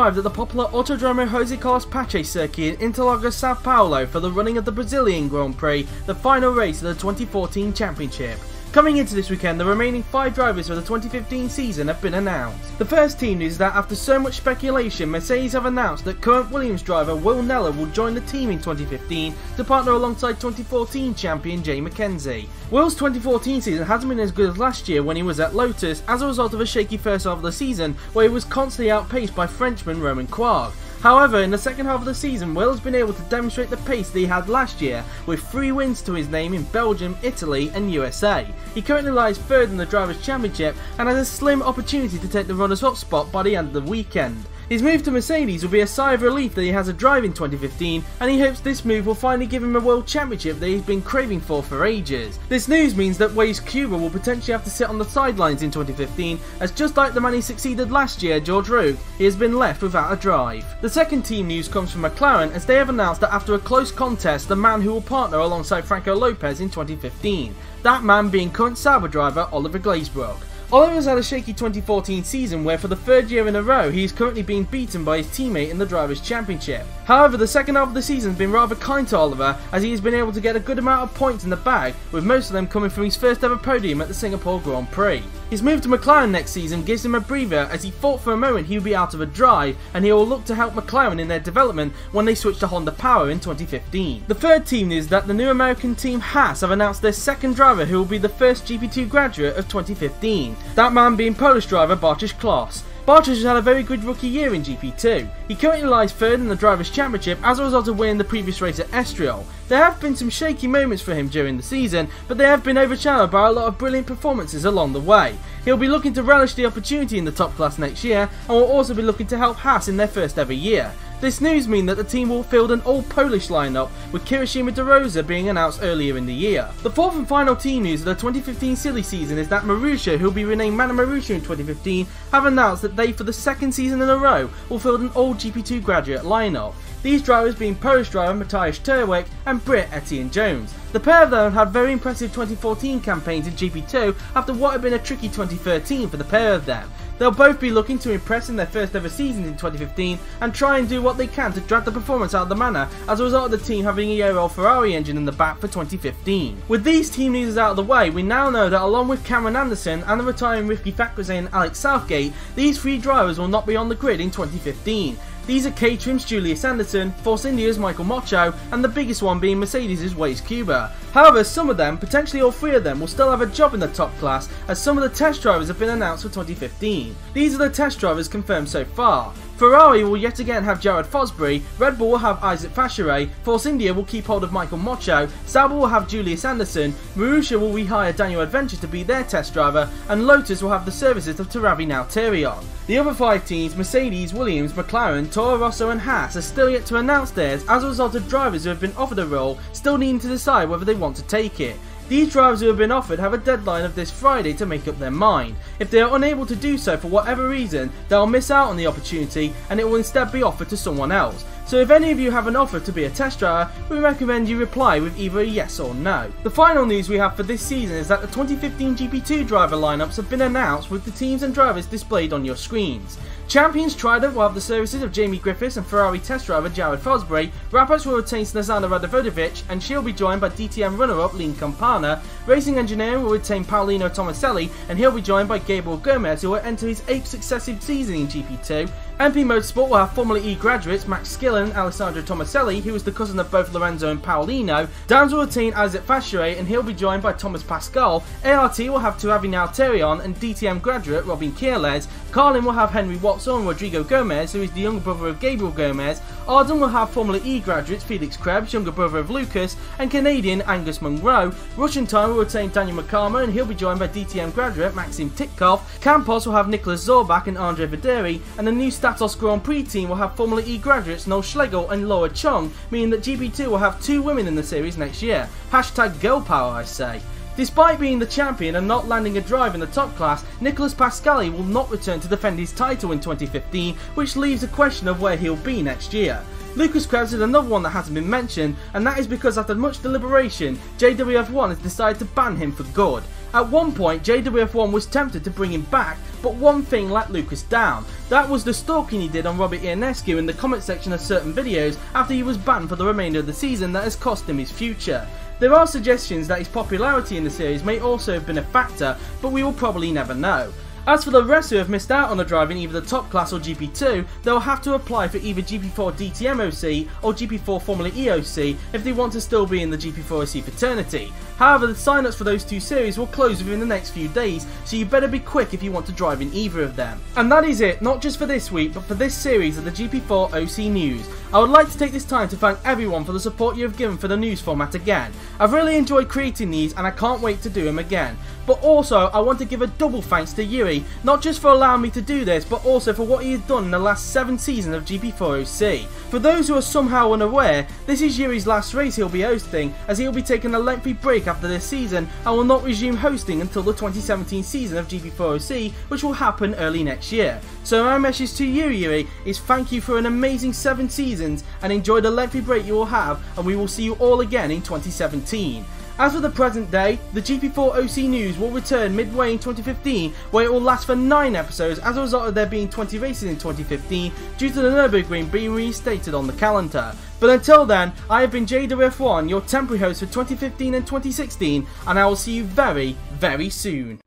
arrived at the popular Autodromo Jose Carlos Pache circuit in Interlagos, Sao Paulo for the running of the Brazilian Grand Prix, the final race of the 2014 championship. Coming into this weekend, the remaining 5 drivers for the 2015 season have been announced. The first team news is that after so much speculation, Mercedes have announced that current Williams driver Will Neller will join the team in 2015 to partner alongside 2014 champion Jay McKenzie. Will's 2014 season hasn't been as good as last year when he was at Lotus as a result of a shaky first half of the season where he was constantly outpaced by Frenchman Romain Quarg. However, in the second half of the season, Will has been able to demonstrate the pace that he had last year with 3 wins to his name in Belgium, Italy and USA. He currently lies 3rd in the Drivers' Championship and has a slim opportunity to take the runners-up spot by the end of the weekend. His move to Mercedes will be a sigh of relief that he has a drive in 2015, and he hopes this move will finally give him a World Championship that he's been craving for ages. This news means that Waze Cuba will potentially have to sit on the sidelines in 2015, as just like the man he succeeded last year, George Roque, he has been left without a drive. The second team news comes from McLaren, as they have announced that after a close contest, the man who will partner alongside Franco Lopez in 2015, that man being current Sauber driver Oliver Glazebrook. Oliver has had a shaky 2014 season where for the 3rd year in a row he is currently being beaten by his teammate in the Drivers' Championship. However, the second half of the season has been rather kind to Oliver as he has been able to get a good amount of points in the bag, with most of them coming from his first ever podium at the Singapore Grand Prix. His move to McLaren next season gives him a breather as he thought for a moment he would be out of a drive, and he will look to help McLaren in their development when they switch to Honda Power in 2015. The third team is that the new American team Haas have announced their second driver who will be the first GP2 graduate of 2015. That man being Polish driver Bartosz Klos. Bartosz has had a very good rookie year in GP2. He currently lies 3rd in the Drivers' Championship as a result of winning the previous race at Estoril. There have been some shaky moments for him during the season, but they have been overshadowed by a lot of brilliant performances along the way. He'll be looking to relish the opportunity in the top class next year and will also be looking to help Haas in their first ever year. This news means that the team will field an all-Polish lineup, with Kirishima De Rosa being announced earlier in the year. The fourth and final team news of the 2015 silly season is that Marussia, who will be renamed Manor Marussia in 2015, have announced that they, for the 2nd season in a row, will field an all-GP2 graduate lineup. These drivers being Polish driver Mateusz Terwick and Brit Etienne Jones. The pair of them had very impressive 2014 campaigns in GP2 after what had been a tricky 2013 for the pair of them. They'll both be looking to impress in their first ever seasons in 2015 and try and do what they can to drag the performance out of the Manor as a result of the team having a year-old Ferrari engine in the back for 2015. With these team news out of the way, we now know that along with Cameron Anderson and the retiring Rivki Fakruzay and Alex Southgate, these 3 drivers will not be on the grid in 2015. These are Caterham's Julius Anderson, Force India's Michael Mocho, and the biggest one being Mercedes' Waze Cuba. However, some of them, potentially all 3 of them, will still have a job in the top class as some of the test drivers have been announced for 2015. These are the test drivers confirmed so far. Ferrari will yet again have Jared Fosbury, Red Bull will have Isaac Fachiret, Force India will keep hold of Michael Mocho, Sauber will have Julius Anderson, Marussia will rehire Daniel Adventure to be their test driver, and Lotus will have the services of Taravi Nalterion. The other 5 teams, Mercedes, Williams, McLaren, Toro Rosso and Haas, are still yet to announce theirs as a result of drivers who have been offered a role still needing to decide whether they want to take it. These drivers who have been offered have a deadline of this Friday to make up their mind. If they are unable to do so for whatever reason, they'll miss out on the opportunity and it will instead be offered to someone else. So if any of you have an offer to be a test driver, we recommend you reply with either a yes or no. The final news we have for this season is that the 2015 GP2 driver lineups have been announced with the teams and drivers displayed on your screens. Champions Trident will have the services of Jamie Griffiths and Ferrari test driver Jared Fosbury. Rappers will retain Snezana Radovodic and she'll be joined by DTM runner-up Lean Campana. Racing Engineering will retain Paolino Tomaselli and he'll be joined by Gabriel Gomez, who will enter his 8th successive season in GP2. MP Motorsport will have Formula E graduates Max Skillen and Alessandro Tomaselli, who is the cousin of both Lorenzo and Paolino. Downs will retain Isaac Fachiret and he'll be joined by Thomas Pascal. ART will have Taravi Nalterion and DTM graduate Robin Kierles. Carlin will have Henry Watson and Rodrigo Gomez, who is the younger brother of Gabriel Gomez. Arden will have Formula E graduates Felix Krebs, younger brother of Lucas, and Canadian Angus Munro. Russian Time will retain Daniel Makama and he'll be joined by DTM graduate Maxim Titkov. Campos will have Nicholas Zorbach and Andre Videri, and the new Statos Grand Prix team will have Formula E graduates Noel Schlegel and Laura Chung, meaning that GP2 will have 2 women in the series next year. Hashtag girl power, I say. Despite being the champion and not landing a drive in the top class, Nicolas Pascali will not return to defend his title in 2015, which leaves a question of where he'll be next year. Lucas Krebs is another one that hasn't been mentioned, and that is because after much deliberation, JWF1 has decided to ban him for good. At one point, JWF1 was tempted to bring him back, but one thing let Lucas down. That was the stalking he did on Robert Ionescu in the comment section of certain videos after he was banned for the remainder of the season that has cost him his future. There are suggestions that his popularity in the series may also have been a factor, but we will probably never know. As for the rest who have missed out on a drive in either the top class or GP2, they will have to apply for either GP4 DTM OC or GP4 Formula E OC if they want to still be in the GP4 OC fraternity. However, the sign-ups for those two series will close within the next few days, so you better be quick if you want to drive in either of them. And that is it, not just for this week, but for this series of the GP4 OC news. I would like to take this time to thank everyone for the support you have given for the news format again. I've really enjoyed creating these and I can't wait to do them again. But also, I want to give a double thanks to Yuri, not just for allowing me to do this, but also for what he has done in the last 7 seasons of GP4 OC. For those who are somehow unaware, this is Yuri's last race he'll be hosting, as he'll be taking a lengthy break after this season and will not resume hosting until the 2017 season of GP4 OC, which will happen early next year. So my message to you, Yuri, is thank you for an amazing 7 seasons and enjoy the lengthy break you will have, and we will see you all again in 2017. As for the present day, the GP4 OC news will return midway in 2015, where it will last for 9 episodes as a result of there being 20 races in 2015 due to the Nürburgring being reinstated on the calendar. But until then, I have been Manor F1, your temporary host for 2015 and 2016, and I will see you very, very soon.